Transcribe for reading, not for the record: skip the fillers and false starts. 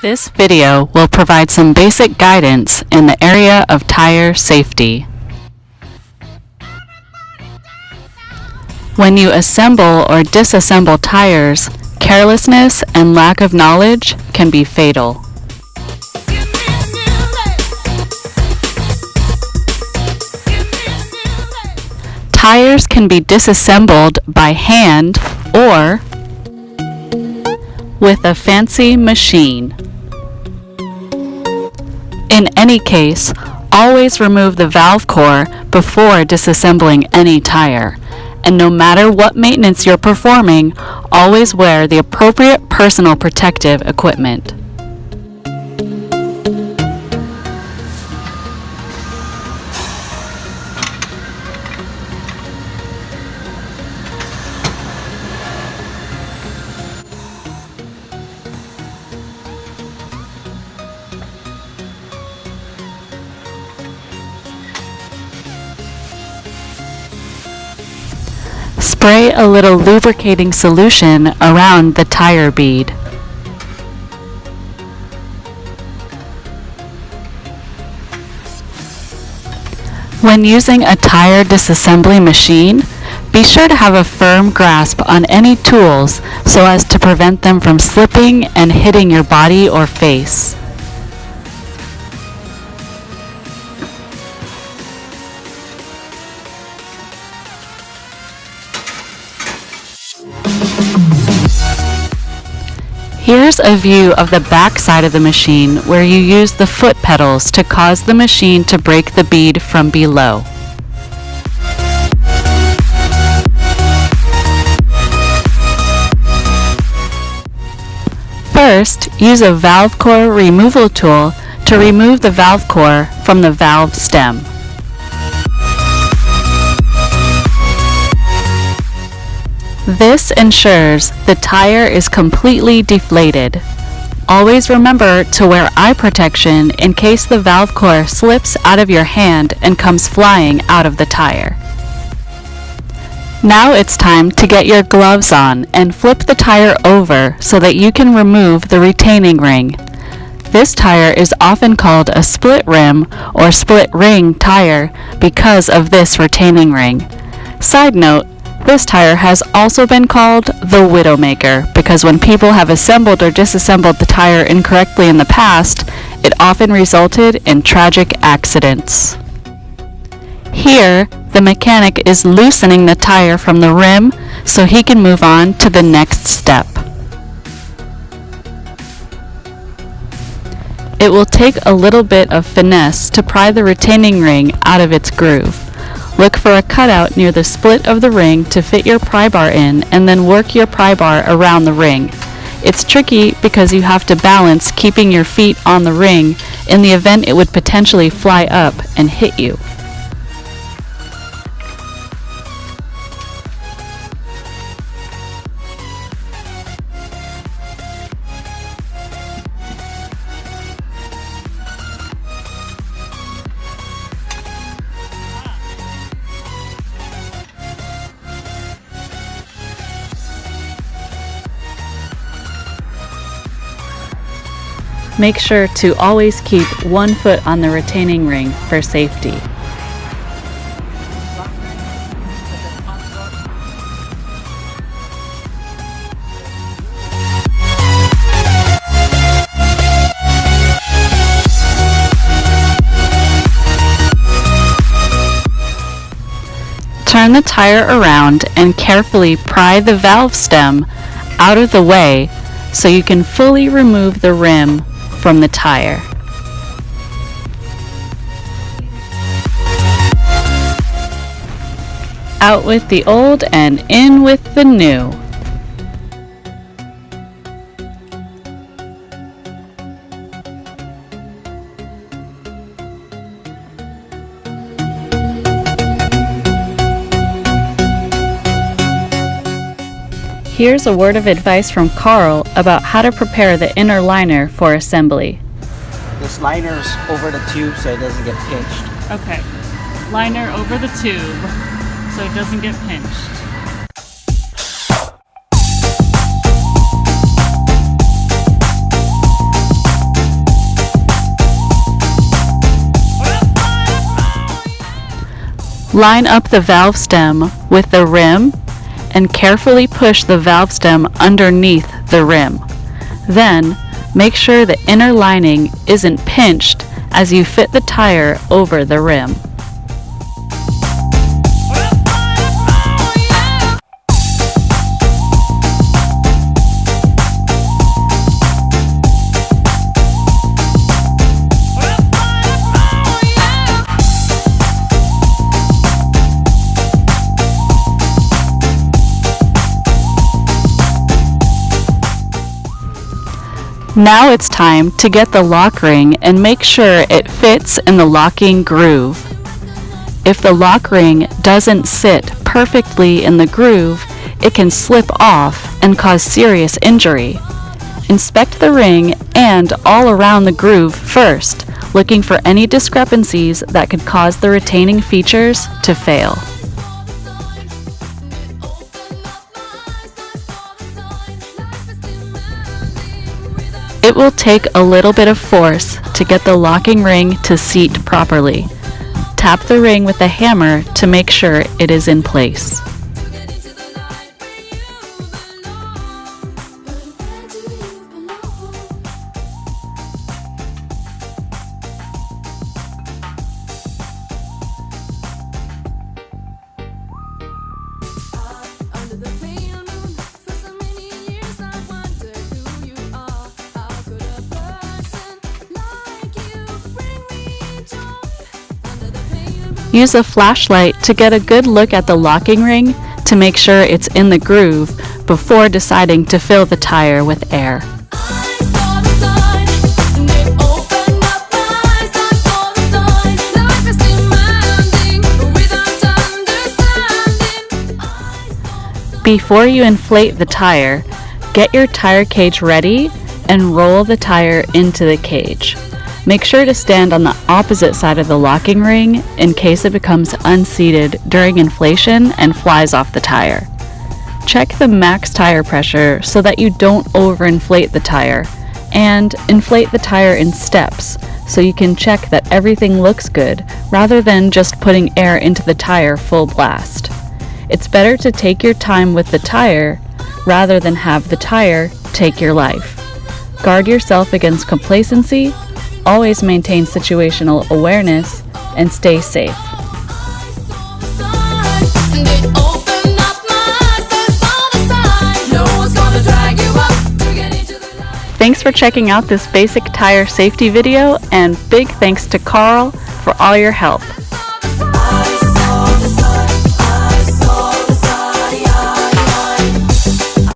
This video will provide some basic guidance in the area of tire safety. When you assemble or disassemble tires, carelessness and lack of knowledge can be fatal. Tires can be disassembled by hand or with a fancy machine. In any case, always remove the valve core before disassembling any tire. And no matter what maintenance you're performing, always wear the appropriate personal protective equipment. Spray a little lubricating solution around the tire bead. When using a tire disassembly machine, be sure to have a firm grasp on any tools so as to prevent them from slipping and hitting your body or face. Here's a view of the back side of the machine where you use the foot pedals to cause the machine to break the bead from below. First, use a valve core removal tool to remove the valve core from the valve stem. This ensures the tire is completely deflated. Always remember to wear eye protection in case the valve core slips out of your hand and comes flying out of the tire. Now it's time to get your gloves on and flip the tire over so that you can remove the retaining ring. This tire is often called a split rim or split ring tire because of this retaining ring. Side note, this tire has also been called the Widowmaker because when people have assembled or disassembled the tire incorrectly in the past, it often resulted in tragic accidents. Here, the mechanic is loosening the tire from the rim so he can move on to the next step. It will take a little bit of finesse to pry the retaining ring out of its groove. Look for a cutout near the split of the ring to fit your pry bar in and then work your pry bar around the ring. It's tricky because you have to balance keeping your feet on the ring in the event it would potentially fly up and hit you. Make sure to always keep one foot on the retaining ring for safety. Turn the tire around and carefully pry the valve stem out of the way so you can fully remove the rim from the tire. Out with the old and in with the new. Here's a word of advice from Carl about how to prepare the inner liner for assembly. This liner's over the tube so it doesn't get pinched. Okay, liner over the tube so it doesn't get pinched. Line up the valve stem with the rim and carefully push the valve stem underneath the rim. Then, make sure the inner lining isn't pinched as you fit the tire over the rim. Now it's time to get the lock ring and make sure it fits in the locking groove. If the lock ring doesn't sit perfectly in the groove, it can slip off and cause serious injury. Inspect the ring and all around the groove first, looking for any discrepancies that could cause the retaining features to fail. It will take a little bit of force to get the locking ring to seat properly. Tap the ring with a hammer to make sure it is in place. Use a flashlight to get a good look at the locking ring to make sure it's in the groove before deciding to fill the tire with air. Before you inflate the tire, get your tire cage ready and roll the tire into the cage. Make sure to stand on the opposite side of the locking ring in case it becomes unseated during inflation and flies off the tire. Check the max tire pressure so that you don't overinflate the tire, and inflate the tire in steps so you can check that everything looks good rather than just putting air into the tire full blast. It's better to take your time with the tire rather than have the tire take your life. Guard yourself against complacency. Always maintain situational awareness and stay safe. Thanks for checking out this basic tire safety video, and big thanks to Carl for all your help.